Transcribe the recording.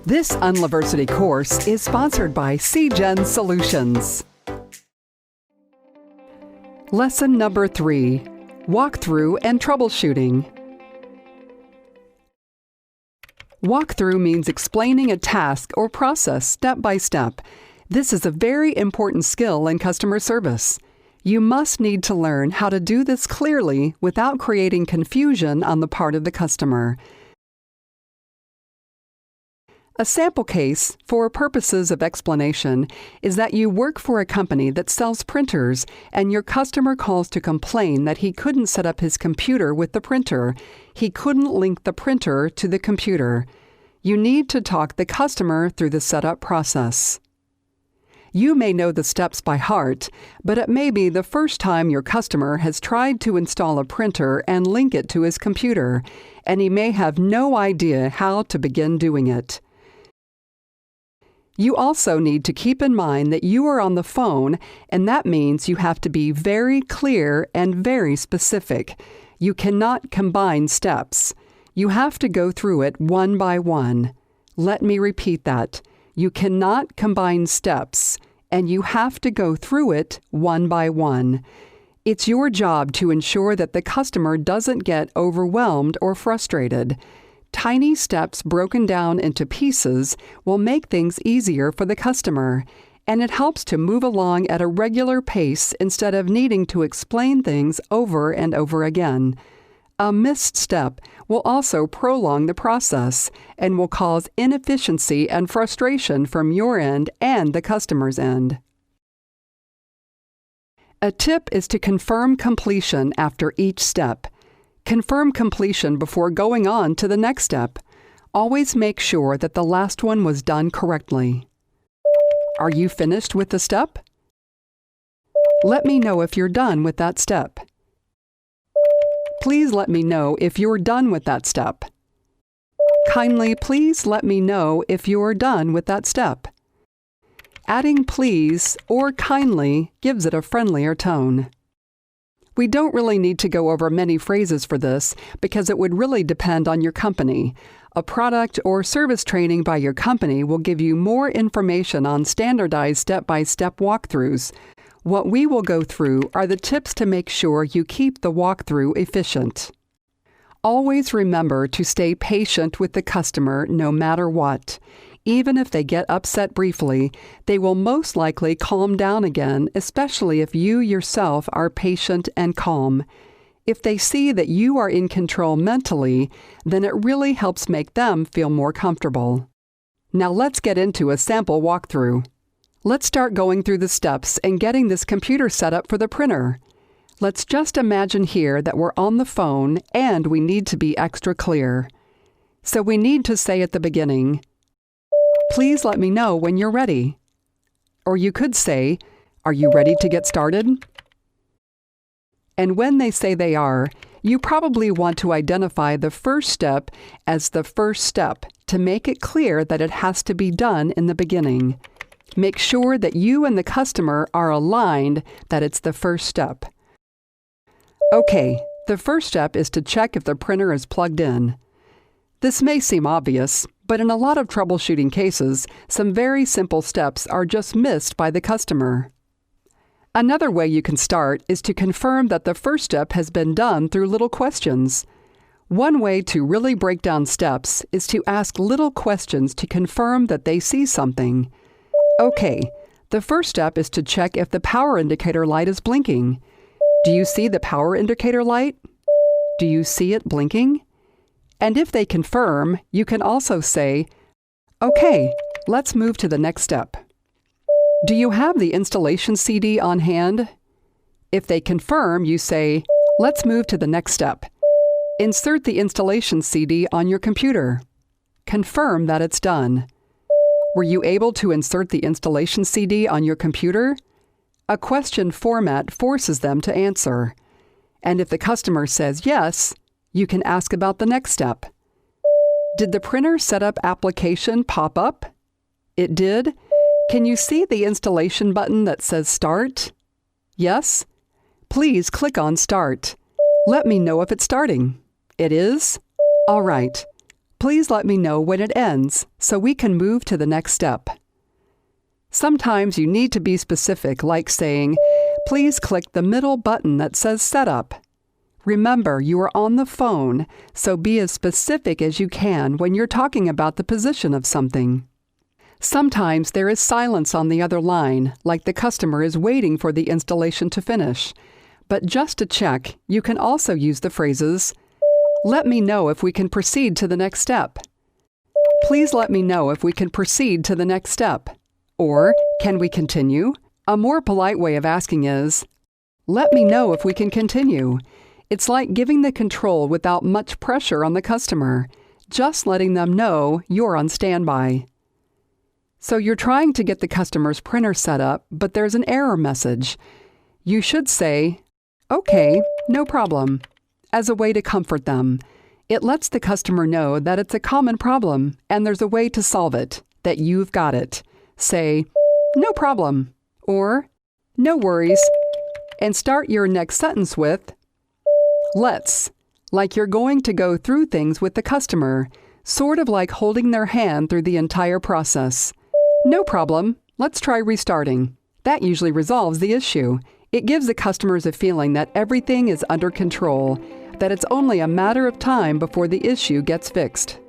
This Unliversity course is sponsored by Siegen Solutions. Lesson number 3, Walkthrough and Troubleshooting. Walkthrough means explaining a task or process step by step. This is a very important skill in customer service. You must need to learn how to do this clearly without creating confusion on the part of the customer. A sample case, for purposes of explanation, is that you work for a company that sells printers and your customer calls to complain that he couldn't set up his computer with the printer. He couldn't link the printer to the computer. You need to talk the customer through the setup process. You may know the steps by heart, but it may be the first time your customer has tried to install a printer and link it to his computer, and he may have no idea how to begin doing it. You also need to keep in mind that you are on the phone, and that means you have to be very clear and very specific. You cannot combine steps. You have to go through it one by one. Let me repeat that. You cannot combine steps, and you have to go through it one by one. It's your job to ensure that the customer doesn't get overwhelmed or frustrated. Tiny steps broken down into pieces will make things easier for the customer, and it helps to move along at a regular pace instead of needing to explain things over and over again. A missed step will also prolong the process and will cause inefficiency and frustration from your end and the customer's end. A tip is to confirm completion after each step. Confirm completion before going on to the next step. Always make sure that the last one was done correctly. Are you finished with the step? Let me know if you're done with that step. Please let me know if you're done with that step. Kindly, please let me know if you're done with that step. Adding please or kindly gives it a friendlier tone. We don't really need to go over many phrases for this because it would really depend on your company. A product or service training by your company will give you more information on standardized step-by-step walkthroughs. What we will go through are the tips to make sure you keep the walkthrough efficient. Always remember to stay patient with the customer no matter what. Even if they get upset briefly, they will most likely calm down again, especially if you yourself are patient and calm. If they see that you are in control mentally, then it really helps make them feel more comfortable. Now let's get into a sample walkthrough. Let's start going through the steps and getting this computer set up for the printer. Let's just imagine here that we're on the phone and we need to be extra clear. So we need to say at the beginning, "Please let me know when you're ready." Or you could say, "Are you ready to get started?" And when they say they are, you probably want to identify the first step as the first step to make it clear that it has to be done in the beginning. Make sure that you and the customer are aligned that it's the first step. Okay, the first step is to check if the printer is plugged in. This may seem obvious, but in a lot of troubleshooting cases, some very simple steps are just missed by the customer. Another way you can start is to confirm that the first step has been done through little questions. One way to really break down steps is to ask little questions to confirm that they see something. Okay, the first step is to check if the power indicator light is blinking. Do you see the power indicator light? Do you see it blinking? And if they confirm, you can also say, "Okay, let's move to the next step." Do you have the installation CD on hand? If they confirm, you say, "Let's move to the next step." Insert the installation CD on your computer. Confirm that it's done. Were you able to insert the installation CD on your computer? A question format forces them to answer. And if the customer says yes, you can ask about the next step. Did the printer setup application pop up? It did? Can you see the installation button that says Start? Yes? Please click on Start. Let me know if it's starting. It is? All right. Please let me know when it ends so we can move to the next step. Sometimes you need to be specific, like saying, "Please click the middle button that says Setup." Remember, you are on the phone, so be as specific as you can when you're talking about the position of something. Sometimes there is silence on the other line, like the customer is waiting for the installation to finish. But just to check, you can also use the phrases, "Let me know if we can proceed to the next step." "Please let me know if we can proceed to the next step." Or, "Can we continue?" A more polite way of asking is, "Let me know if we can continue." It's like giving the control without much pressure on the customer, just letting them know you're on standby. So you're trying to get the customer's printer set up, but there's an error message. You should say, "Okay, no problem," as a way to comfort them. It lets the customer know that it's a common problem and there's a way to solve it, that you've got it. Say, "No problem," or "No worries," and start your next sentence with, "Let's," like you're going to go through things with the customer, sort of like holding their hand through the entire process. "No problem, let's try restarting." That usually resolves the issue. It gives the customers a feeling that everything is under control, that it's only a matter of time before the issue gets fixed.